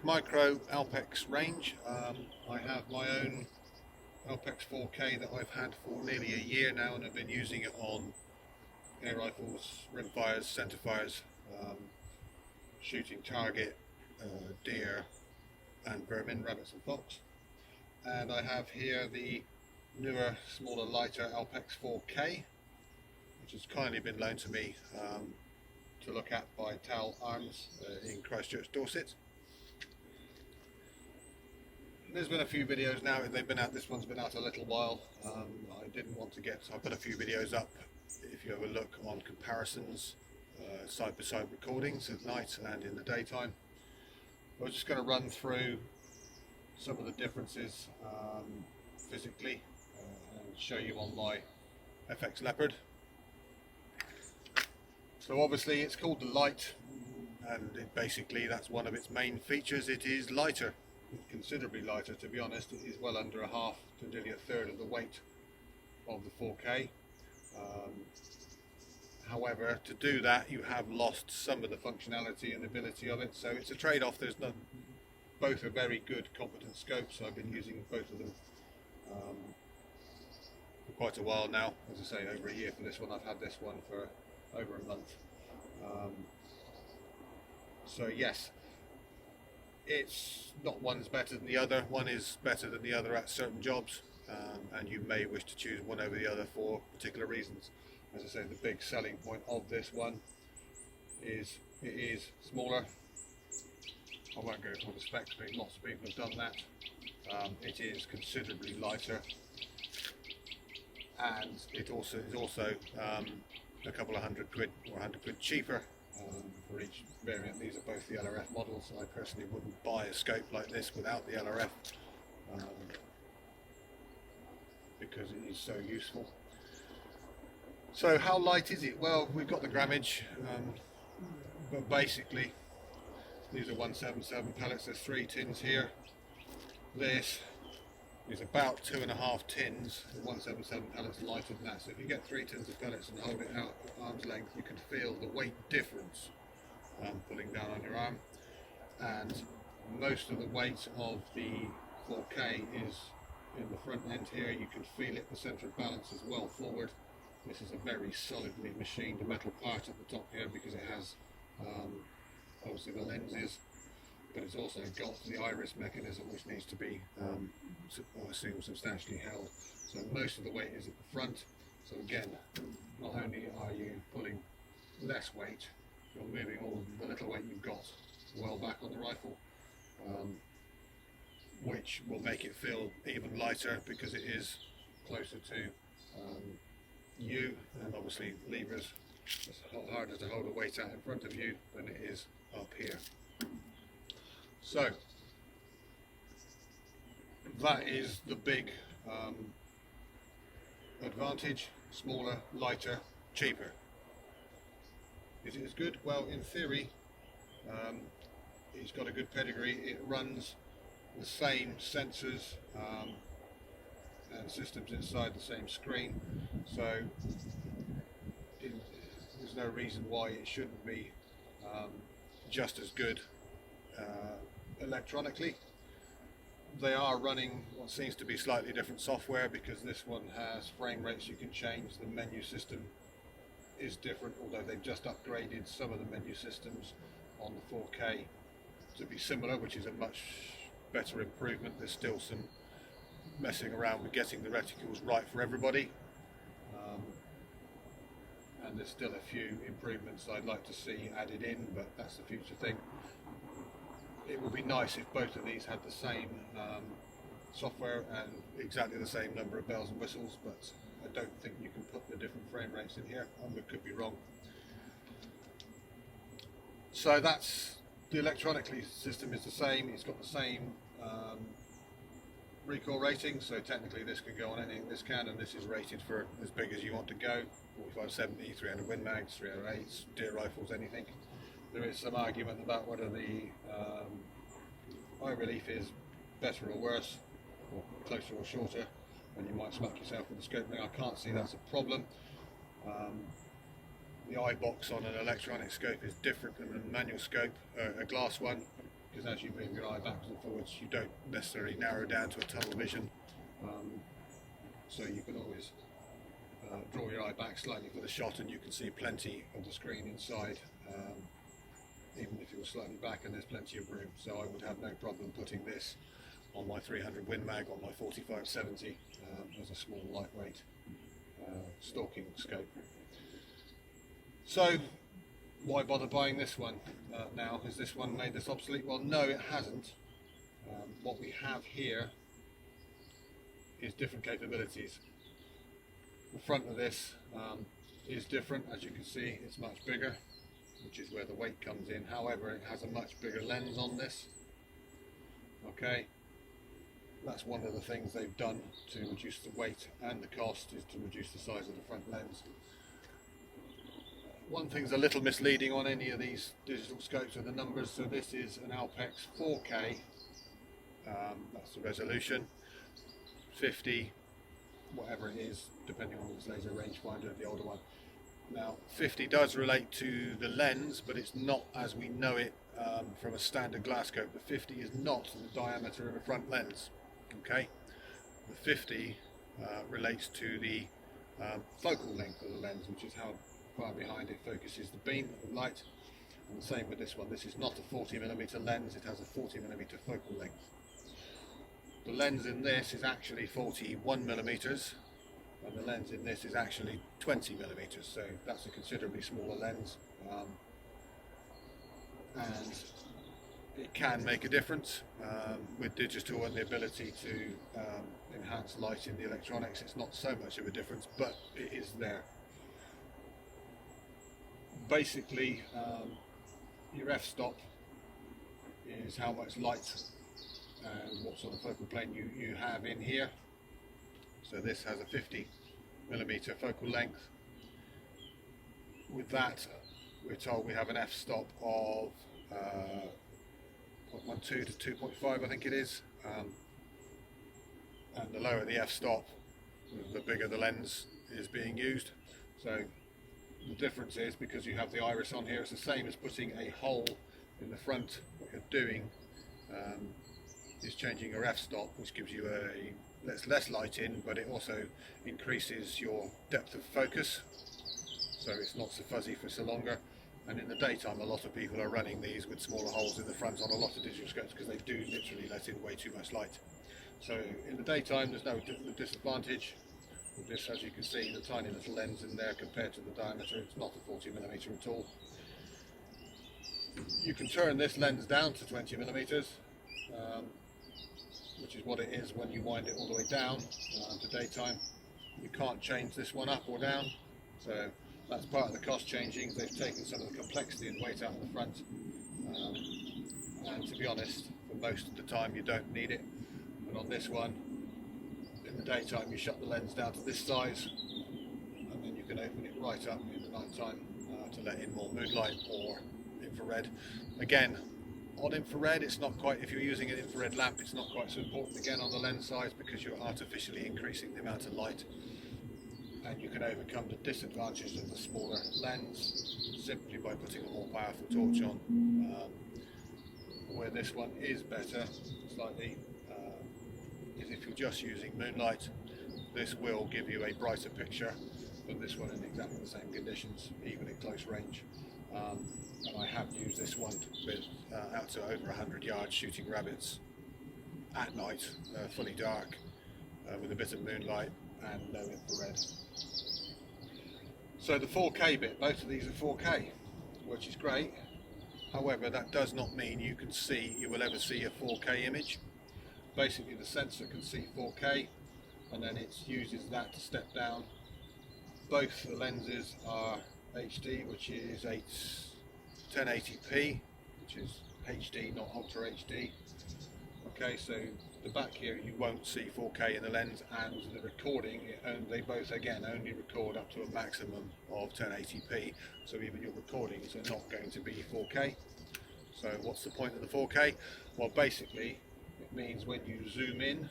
Micro Alpex range. I have my own Alpex 4K that I've had for nearly a year now, and I've been using it on air rifles, rimfires, centerfires, shooting target, deer and vermin, rabbits and fox. And I have here the newer, smaller, lighter Alpex 4K, which has kindly been loaned to me to look at by Tal Arms in Christchurch, Dorset. There's been a few videos now. They've been out. This one's been out a little while. I didn't want to get. I put a few videos up. If you have a look on comparisons, side-by-side recordings at night and in the daytime. I was just going to run through some of the differences physically and show you on my FX Leopard. So obviously it's called the LITE, and basically that's one of its main features. It is lighter, considerably lighter, to be honest. It is well under a half to nearly a third of the weight of the 4K. However, to do that you have lost some of the functionality and ability of it, so it's a trade-off. There's none. Both are very good, competent scopes. I've been using both of them for quite a while now. As I say, over a year for this one. I've had this one for over a month. So yes, it's not one's better than the other. One is better than the other at certain jobs, and you may wish to choose one over the other for particular reasons. As I say, the big selling point of this one is it is smaller. I won't go through the specs, but lots of people have done that. It is considerably lighter, and it also is a couple of £100 or £100 cheaper for each variant. These are both the LRF models. I personally wouldn't buy a scope like this without the LRF because it is so useful. So how light is it? Well, we've got the grammage, but basically these are 177 pellets. There's 3 tins here. This is about 2.5 tins, 177 pellets lighter than that. So if you get 3 tins of pellets and hold it out at arm's length, you can feel the weight difference pulling down on your arm. And most of the weight of the 4K is in the front end here. You can feel it. The centre of balance is well forward. This is a very solidly machined metal part at the top here because it has obviously the lenses, but it's also got the iris mechanism, which needs to be, I assume, substantially held. So most of the weight is at the front. So again, not only are you pulling less weight, you're moving all the little weight you've got well back on the rifle, which will make it feel even lighter because it is closer to you, and obviously levers. It's a lot harder to hold a weight out in front of you than it is up here. So that is the big advantage: smaller, lighter, cheaper. Is it as good? Well, in theory, it's got a good pedigree. It runs the same sensors and systems inside the same screen, so there's no reason why it shouldn't be just as good electronically. They are running what seems to be slightly different software because this one has frame rates you can change. The menu system is different, although they've just upgraded some of the menu systems on the 4K to be similar, which is a much better improvement. There's still some messing around with getting the reticles right for everybody, and there's still a few improvements I'd like to see added in, but that's the future thing. It would be nice if both of these had the same software and exactly the same number of bells and whistles, but I don't think you can put the different frame rates in here. I could be wrong. So that's the electronically system is the same. It's got the same recoil rating, so technically this can go on anything. This can, and this is rated for as big as you want to go: 45, 70, 300 Win Mags, 308s, deer rifles, anything. There is some argument about whether the eye relief is better or worse, or closer or shorter, and you might smack yourself with the scope ring. I can't see that's a problem. The eye box on an electronic scope is different than a manual scope. A glass one because as you move your eye backwards and forwards, you don't necessarily narrow down to a tunnel vision. So you can always draw your eye back slightly for the shot, and you can see plenty of the screen inside, even if you were slightly back, and there's plenty of room. So I would have no problem putting this on my 300 Win Mag, on my 45-70 as a small lightweight stalking scope. So why bother buying this one now? Has this one made this obsolete? Well, no, it hasn't. What we have here is different capabilities. The front of this is different. As you can see, it's much bigger, which is where the weight comes in. However, it has a much bigger lens on this. Okay, that's one of the things they've done to reduce the weight and the cost, is to reduce the size of the front lens. One thing's a little misleading on any of these digital scopes are the numbers. So this is an Alpex 4K, that's the resolution, 50, whatever it is, depending on its laser rangefinder, the older one. Now 50 does relate to the lens, but it's not as we know it from a standard glass scope. The 50 is not the diameter of a front lens. Okay, the 50 relates to the focal length of the lens, which is how far behind it focuses the beam of light. And the same with this one. This is not a 40mm lens, it has a 40mm focal length. The lens in this is actually 41mm, and the lens in this is actually 20mm, so that's a considerably smaller lens, and it can make a difference with digital and the ability to enhance light in the electronics. It's not so much of a difference, but it is there. Basically, your f-stop is how much light and what sort of focal plane you have in here. So this has a 50mm focal length. With that, we're told we have an f-stop of 0.12 to 2.5, I think it is. And the lower the f-stop, the bigger the lens is being used. So the difference is, because you have the iris on here, it's the same as putting a hole in the front. What you're doing is changing your f-stop, which gives you less light in, but it also increases your depth of focus, so it's not so fuzzy for so longer. And in the daytime, a lot of people are running these with smaller holes in the front on a lot of digital scopes, because they do literally let in way too much light. So in the daytime, there's no disadvantage. With this, as you can see, the tiny little lens in there compared to the diameter, it's not a 40mm at all. You can turn this lens down to 20mm, which is what it is when you wind it all the way down to daytime. You can't change this one up or down, so that's part of the cost changing. They've taken some of the complexity and weight out of the front, and to be honest, for most of the time you don't need it. But on this one, in the daytime you shut the lens down to this size, and then you can open it right up in the night time to let in more moonlight or infrared. Again, on infrared, it's not quite, if you're using an infrared lamp, it's not quite so important again on the lens size, because you're artificially increasing the amount of light, and you can overcome the disadvantages of the smaller lens simply by putting a more powerful torch on. Where this one is better slightly is if you're just using moonlight. This will give you a brighter picture than this one in exactly the same conditions, even at close range. And I have used this one with out to over 100 yards shooting rabbits at night, fully dark, with a bit of moonlight and no infrared. So the 4K bit, both of these are 4K, which is great. However, that does not mean you will ever see a 4K image. Basically, the sensor can see 4K, and then it uses that to step down. Both the lenses are HD, which is 1080p, which is HD, not Ultra HD. Okay, so the back here you won't see 4K in the lens, and the recording, they both again only record up to a maximum of 1080p. So even your recordings are not going to be 4K. So what's the point of the 4K? Well, basically it means when you zoom in,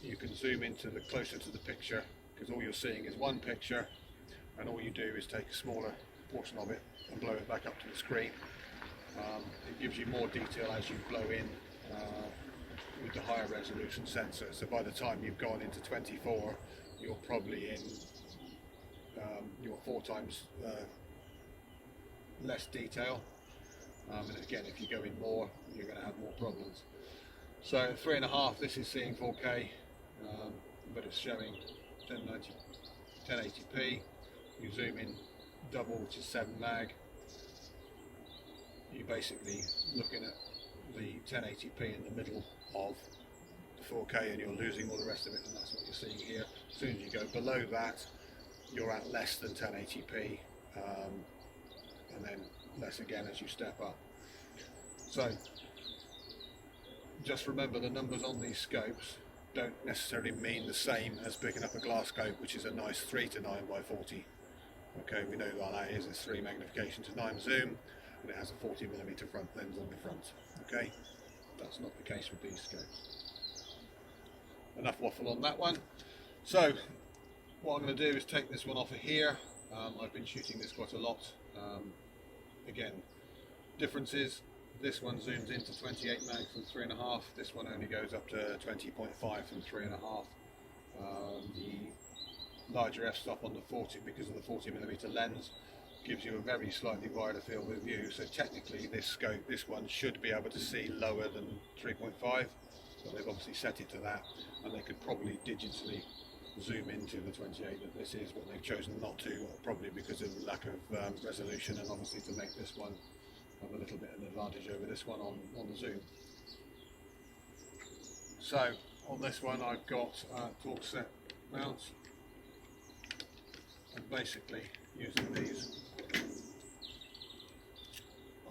you can zoom into the closer to the picture, because all you're seeing is one picture, and all you do is take a smaller portion of it and blow it back up to the screen, It gives you more detail as you blow in with the higher resolution sensor. So by the time you've gone into 24, you're probably in your 4 times less detail. And again, if you go in more, you're going to have more problems. So at 3.5, this is seeing 4K, but it's showing 1080p. You zoom in double, which is 7 mag. You're basically looking at the 1080p in the middle of the 4K, and you're losing all the rest of it, and that's what you're seeing here. As soon as you go below that, you're at less than 1080p, and then less again as you step up. So just remember, the numbers on these scopes don't necessarily mean the same as picking up a glass scope, which is a nice 3 to 9 by 40. Okay, we know what that is. It's 3 magnification to 9 zoom, and it has a 40mm front lens on the front. Okay, that's not the case with these scopes. Enough waffle on that one. So what I'm going to do is take this one off of here. I've been shooting this quite a lot. Again, differences. This one zooms into 28 mag from 3.5. This one only goes up to 20.5 from 3.5. The larger f-stop on the 40, because of the 40mm lens, gives you a very slightly wider field of view. So technically, this scope, this one should be able to see lower than 3.5, but they've obviously set it to that, and they could probably digitally zoom into the 28, but this is what they've chosen not to, probably because of the lack of resolution, and obviously to make this one have a little bit of an advantage over this one on the zoom. So on this one I've got torque set mounts, and basically using these,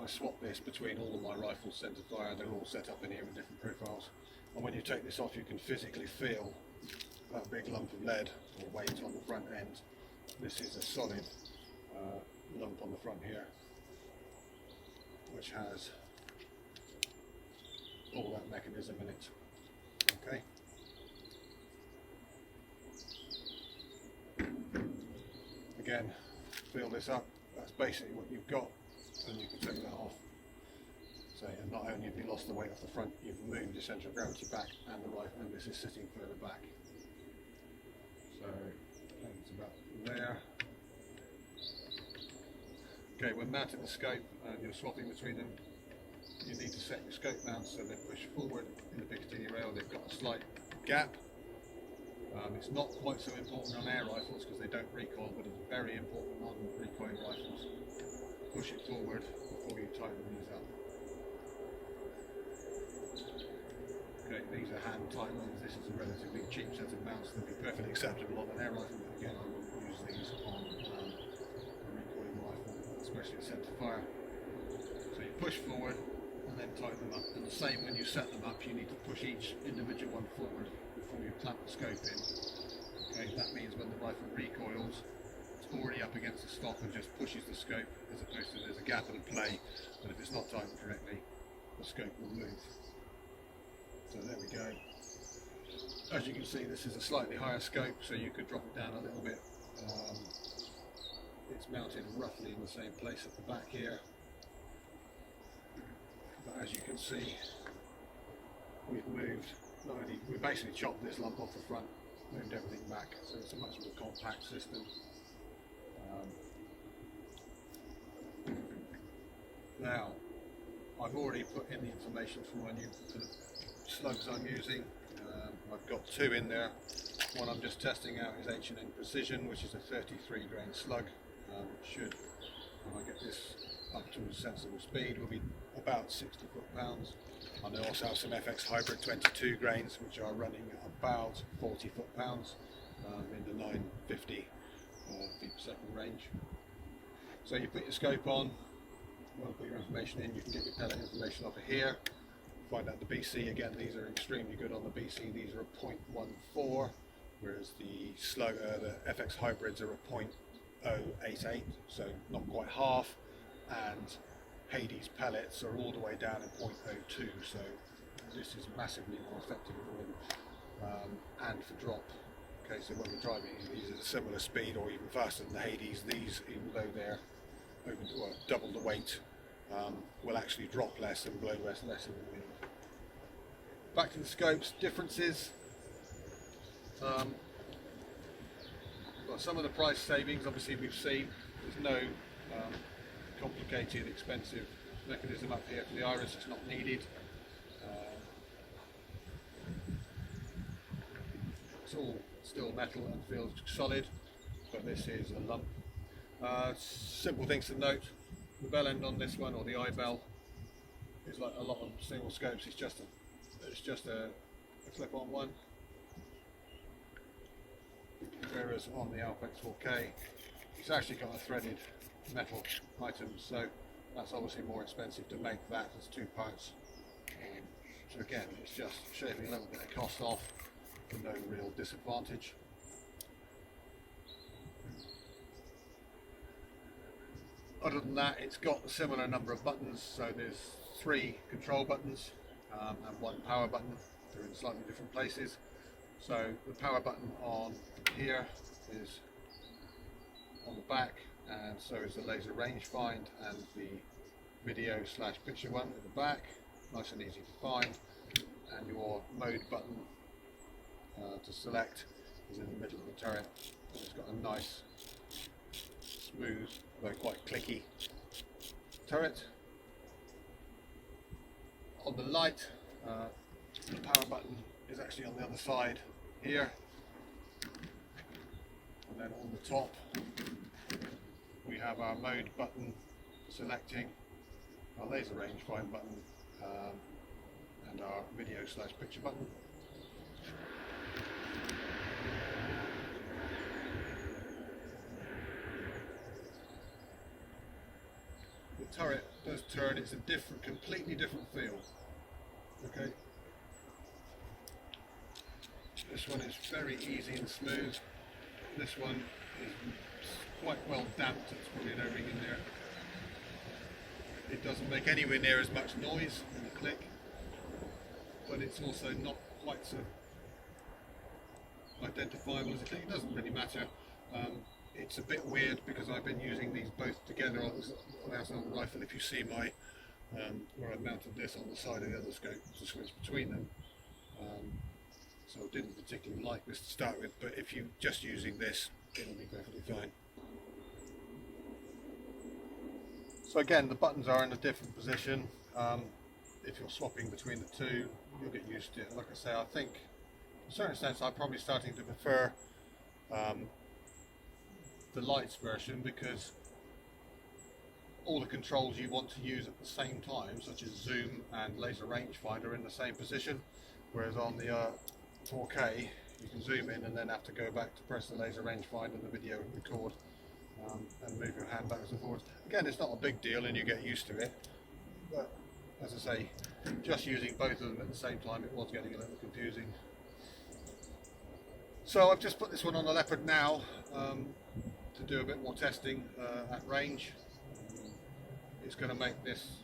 I swap this between all of my rifles centre fire. They're all set up in here with different profiles, and when you take this off, you can physically feel that big lump of lead or weight on the front end. This is a solid lump on the front here, which has all that mechanism in it. Okay. Again, feel this up. That's basically what you've got, and you can take that off. So, and not only have you lost the weight off the front, you've moved your centre of gravity back, and the rifle, and this is sitting further back. So I think it's about there. Okay, when mounting the scope and you're swapping between them, you need to set your scope mounts so they push forward in the Picatinny rail. They've got a slight gap. It's not quite so important on air rifles because they don't recoil, but it's very important on recoiling rifles. Push it forward before you tighten these up. Okay, these are hand tight ones. This is a relatively cheap set of mounts that would be perfectly acceptable on an air rifle, but again, I wouldn't use these on a recoiling rifle, especially a centre fire. So you push forward and then tighten them up. And the same when you set them up, you need to push each individual one forward before you clamp the scope in. Okay, that means when the rifle recoils, it's already up against the stop and just pushes the scope, as opposed to there's a gap and a play, but if it's not tightened correctly, the scope will move. So there we go. As you can see, this is a slightly higher scope, so you could drop it down a little bit. It's mounted roughly in the same place at the back here. But as you can see, we've moved, we basically chopped this lump off the front, moved everything back, so it's a much more compact system. Now, I've already put in the information for my new slugs I'm using. I've got 2 in there. One I'm just testing out is H&N Precision, which is a 33 grain slug. Should, when I get this up to a sensible speed, will be about 60 foot-pounds. And I also have some FX Hybrid 22 grains, which are running about 40 foot-pounds in the 950 feet per second range. So you put your scope on, put your information in, you can get your pellet information off of here. Find out the BC. Again, these are extremely good on the BC. These are a 0.14, whereas the FX hybrids are a 0.088, so not quite half. And Hades pellets are all the way down in 0.02, so this is massively more effective for them and for drop. Okay, so when we're driving these at a similar speed or even faster than the Hades, these, even though they're double the weight, will actually drop less and blow less in the wind. Back to the scopes, differences. Well, some of the price savings obviously we've seen. There's no complicated, expensive mechanism up here for the iris, it's not needed. It's all still metal and feels solid, but this is a lump. Simple things to note: the bell end on this one, or the eye bell, is like a lot of single scopes. It's just a clip-on one. Whereas on the Alpex 4K, it's actually got a threaded metal item, so that's obviously more expensive to make that as two parts. So again, it's just shaving a little bit of cost off for no real disadvantage. Other than that, it's got a similar number of buttons, so there's 3 control buttons and 1 power button. They're in slightly different places. So the power button on here is on the back, and so is the laser range find and the video / picture one at the back, nice and easy to find. And your mode button to select is in the middle of the turret, and it's got a nice, smooth, though quite clicky turret. On the LITE, the power button is actually on the other side here, and then on the top we have our mode button selecting, our laser range find button, and our video / picture button. The turret does turn, it's a completely different feel. Okay. This one is very easy and smooth. This one is quite well damped, there's probably no ring in there. It doesn't make anywhere near as much noise in the click, but it's also not quite so identifiable as a click. It doesn't really matter. It's a bit weird because I've been using these both together on the rifle. If you see my where I mounted this on the side of the other scope to switch between them. So I didn't particularly like this to start with, but if you're just using this, it'll be perfectly fine. So again, the buttons are in a different position. If you're swapping between the two, you'll get used to it. Like I say, I think in a certain sense I'm probably starting to prefer the LITE's version, because all the controls you want to use at the same time, such as zoom and laser rangefinder, are in the same position, whereas on the 4K you can zoom in and then have to go back to press the laser rangefinder and the video record and move your hand backwards and forwards. Again, it's not a big deal and you get used to it, but as I say, just using both of them at the same time, it was getting a little confusing. So I've just put this one on the Leopard now to do a bit more testing at range. It's going to make this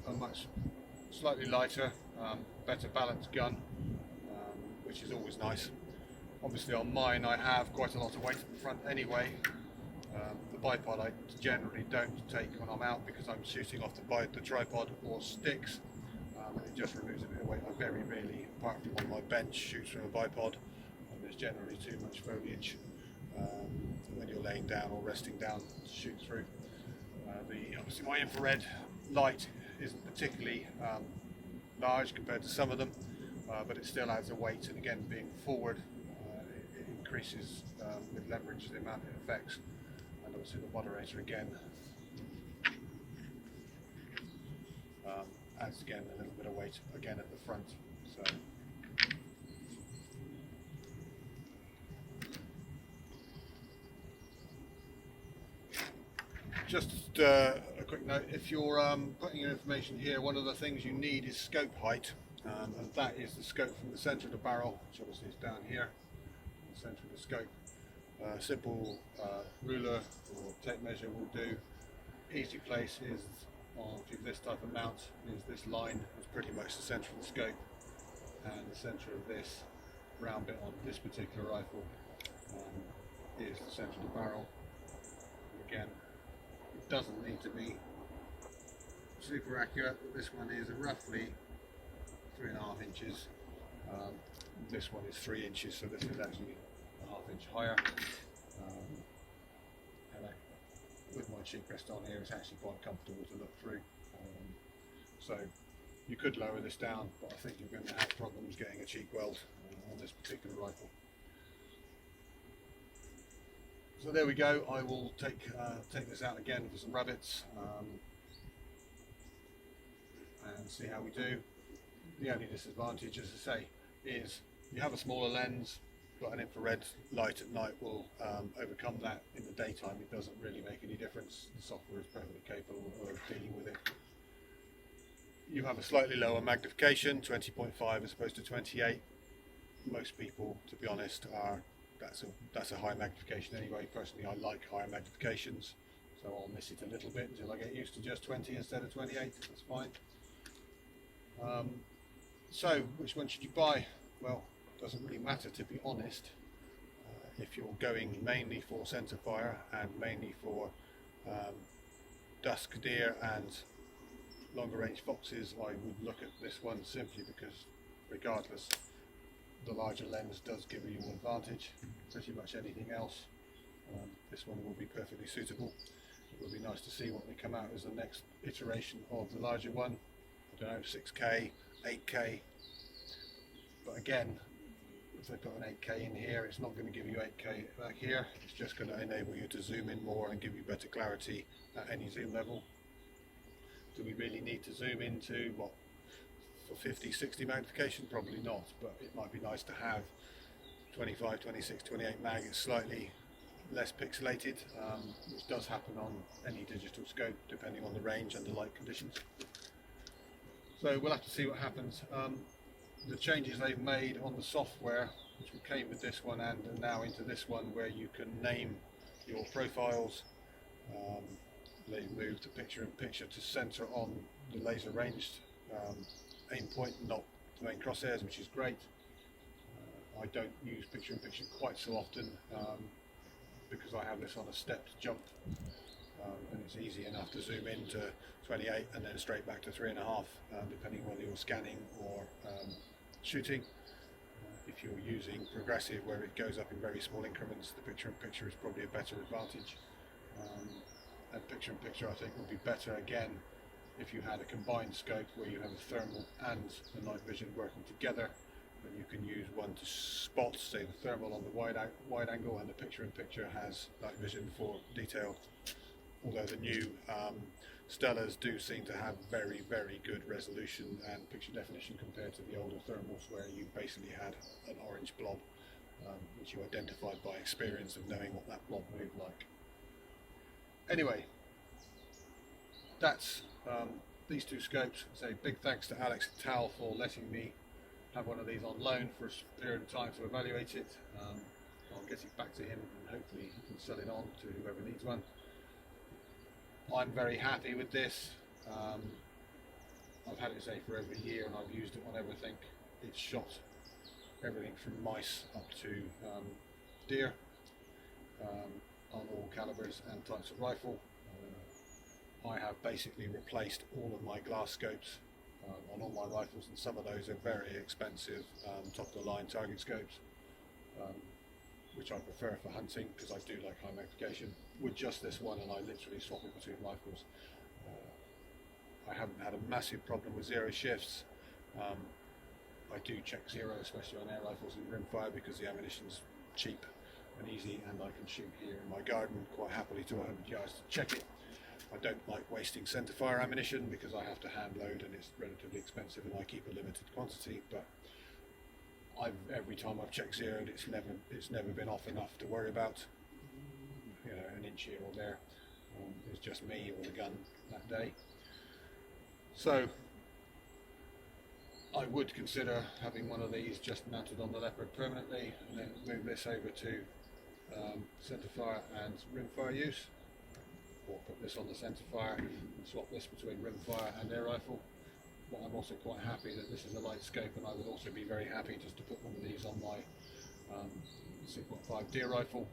a much slightly lighter, better balanced gun, which is always nice. Obviously on mine I have quite a lot of weight at the front anyway. The bipod I generally don't take when I'm out because I'm shooting off the tripod or sticks. It just removes a bit of weight. I very rarely, apart from on my bench, shoot from a bipod, and there's generally too much foliage when you're laying down or resting down to shoot through. Obviously my infrared light isn't particularly large compared to some of them, but it still adds a weight, and again, being forward, it increases with leverage the amount it affects. And obviously the moderator again adds again a little bit of weight again at the front. So just a quick note, if you're putting your information here, one of the things you need is scope height, and that is the scope from the centre of the barrel, which obviously is down here, the centre of the scope. Simple ruler or tape measure will do. Easy place is on this type of mount is this line is pretty much the centre of the scope, and the centre of this round bit on this particular rifle is the centre of the barrel. Again, it doesn't need to be super accurate, but this one is roughly 3.5 inches. This one is 3 inches, so this is actually a ½ inch higher. And with my cheek rest on here, it's actually quite comfortable to look through. So you could lower this down, but I think you're going to have problems getting a cheek weld on this particular rifle. So there we go. I will take this out again for some rabbits and see how we do. The only disadvantage, as I say, is you have a smaller lens, but an infrared light at night will overcome that. In the daytime it doesn't really make any difference. The software is perfectly capable of dealing with it. You have a slightly lower magnification, 20.5 as opposed to 28. Most people, to be honest, that's a high magnification anyway. Personally, I like higher magnifications, so I'll miss it a little bit until I get used to just 20 instead of 28. That's fine. So, which one should you buy? Well, it doesn't really matter, to be honest. If you're going mainly for centerfire and mainly for dusk deer and longer range foxes, I would look at this one simply because, regardless, the larger lens does give you an advantage. Pretty much anything else, this one will be perfectly suitable. It would be nice to see what they come out as the next iteration of the larger one. I don't know, 6K, 8K. But again, if they've got an 8K in here, it's not going to give you 8K back here. It's just going to enable you to zoom in more and give you better clarity at any zoom level. Do we really need to zoom into what, for 50, 60 magnification? Probably not, but it might be nice to have 25, 26, 28 mag. It's slightly less pixelated, which does happen on any digital scope depending on the range and the light conditions. So we'll have to see what happens. The changes they've made on the software, which came with this one and now into this one, where you can name your profiles. They've moved the picture-in-picture to center on the laser ranged aim point, not the main crosshairs, which is great. I don't use picture-in-picture quite so often because I have this on a stepped jump, and it's easy enough to zoom in to 28 and then straight back to 3.5, depending whether you're scanning or shooting. If you're using progressive, where it goes up in very small increments, the picture-in-picture is probably a better advantage. And picture-in-picture, I think, would be better again if you had a combined scope where you have a thermal and the night vision working together. Then you can use one to spot, say, the thermal on the wide angle, and the picture-in-picture has night vision for detail. Although the new Stellas do seem to have very, very good resolution and picture definition compared to the older thermals, where you basically had an orange blob, which you identified by experience of knowing what that blob moved like. Anyway, that's these two scopes. So big thanks to Alex Tal for letting me have one of these on loan for a period of time to evaluate it. I'll get it back to him and hopefully he can sell it on to whoever needs one. I'm very happy with this. I've had it, say, for over a year, and I've used it on everything. It's shot everything from mice up to deer, on all calibers and types of rifle. I have basically replaced all of my glass scopes on all my rifles, and some of those are very expensive top of the line target scopes, which I prefer for hunting because I do like high magnification, with just this one, and I literally swap it between rifles. I haven't had a massive problem with zero shifts. I do check zero, especially on air rifles and rimfire, because the ammunition's cheap and easy, and I can shoot here in my garden quite happily to 100 yards to check it. I don't like wasting centerfire ammunition because I have to hand load and it's relatively expensive, and I keep a limited quantity, but every time I've checked zeroed, it's never been off enough to worry about. You know, an inch here or there. It's just me or the gun that day. So I would consider having one of these just mounted on the Leopard permanently, and then move this over to centerfire and rimfire use, or put this on the centerfire and swap this between rimfire and air rifle. But I'm also quite happy that this is a light scope, and I would also be very happy just to put one of these on my 6.5 deer rifle,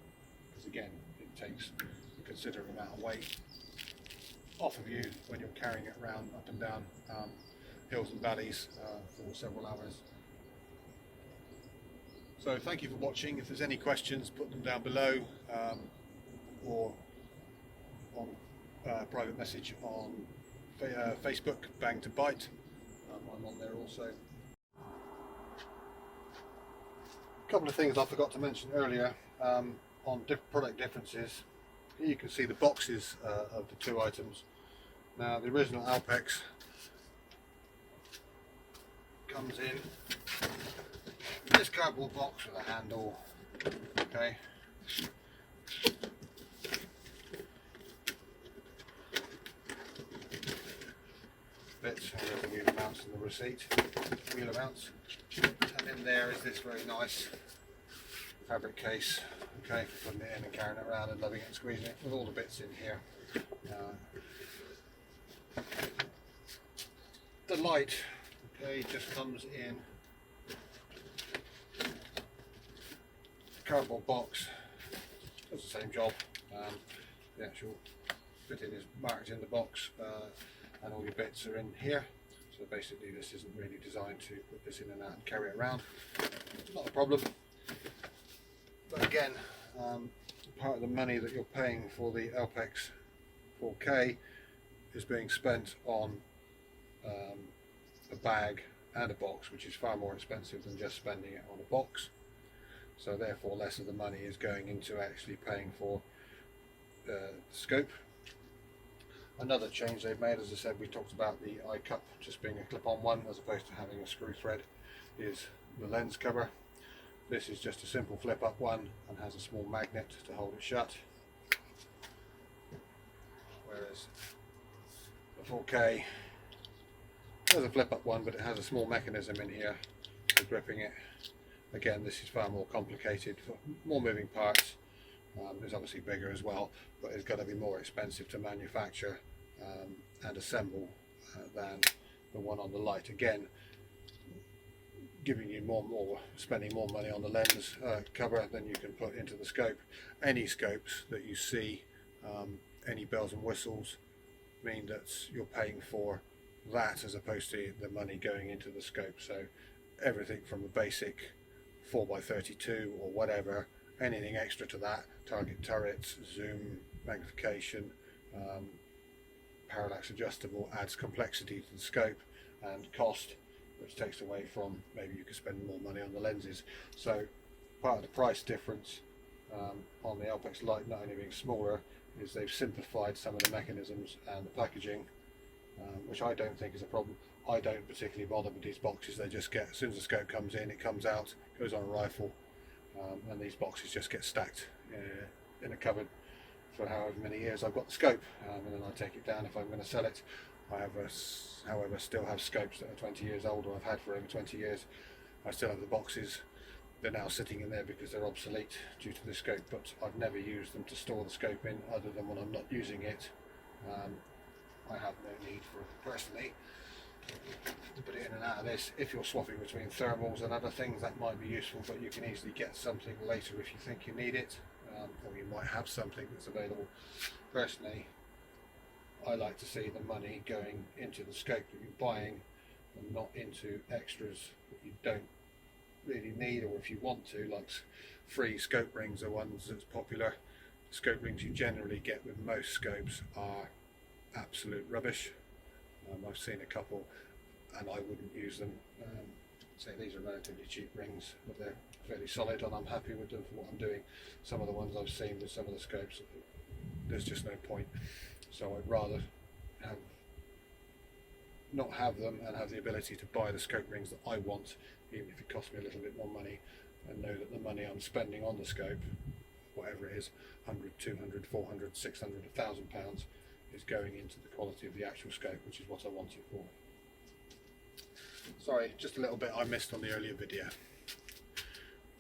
because again, it takes a considerable amount of weight off of you when you're carrying it around up and down hills and valleys for several hours. So thank you for watching. If there's any questions, put them down below or on private message on Facebook, Bang to Bite. I'm on there also. A couple of things I forgot to mention earlier on product differences. Here you can see the boxes of the two items. Now the original Alpex comes in this cardboard box with a handle, okay. Bits and the wheel mounts and the receipt, wheel mounts, and in there is this very nice fabric case, okay, for putting it in and carrying it around and loving it and squeezing it with all the bits in here. The LITE, okay, just comes in cardboard box, does the same job. The actual fitting is marked in the box and all your bits are in here, so basically this isn't really designed to put this in and out and carry it around. It's not a problem, but again, part of the money that you're paying for the Alpex 4K is being spent on a bag and a box, which is far more expensive than just spending it on a box. So therefore less of the money is going into actually paying for the scope. Another change they've made, as I said, we talked about the eye cup just being a clip-on one as opposed to having a screw thread, is the lens cover. This is just a simple flip-up one and has a small magnet to hold it shut, whereas the 4K has a flip-up one, but it has a small mechanism in here for gripping it. Again, this is far more complicated, for more moving parts. It's obviously bigger as well, but it's going to be more expensive to manufacture and assemble than the one on the LITE. Again, giving you spending more money on the lens cover than you can put into the scope. Any scopes that you see, any bells and whistles, mean that you're paying for that as opposed to the money going into the scope. So everything from a basic 4x32 or whatever, anything extra to that, target turrets, zoom, magnification, parallax adjustable, adds complexity to the scope and cost, which takes away from maybe you could spend more money on the lenses. So part of the price difference on the Alpex LITE, not only being smaller, is they've simplified some of the mechanisms and the packaging, which I don't think is a problem. I don't particularly bother with these boxes. They just get, as soon as the scope comes in, it comes out, goes on a rifle, and these boxes just get stacked in a cupboard for however many years I've got the scope, and then I take it down if I'm going to sell it. I however still have scopes that are 20 years old, or I've had for over 20 years. I still have the boxes. They're now sitting in there because they're obsolete due to the scope, but I've never used them to store the scope in other than when I'm not using it. I have no need for it personally to put it in and out of this. If you're swapping between thermals and other things, that might be useful, but you can easily get something later if you think you need it, or you might have something that's available. Personally, I like to see the money going into the scope that you're buying and not into extras that you don't really need, or if you want to, like free scope rings are ones that's popular. The scope rings you generally get with most scopes are absolute rubbish. I've seen a couple and I wouldn't use them. Say these are relatively cheap rings, but they're fairly solid and I'm happy with them for what I'm doing. Some of the ones I've seen with some of the scopes, there's just no point. So I'd rather not have them and have the ability to buy the scope rings that I want, even if it costs me a little bit more money, and know that the money I'm spending on the scope, whatever it is, 100, 200, 400, 600, £1,000, is going into the quality of the actual scope, which is what I want it for. Sorry, just a little bit I missed on the earlier video.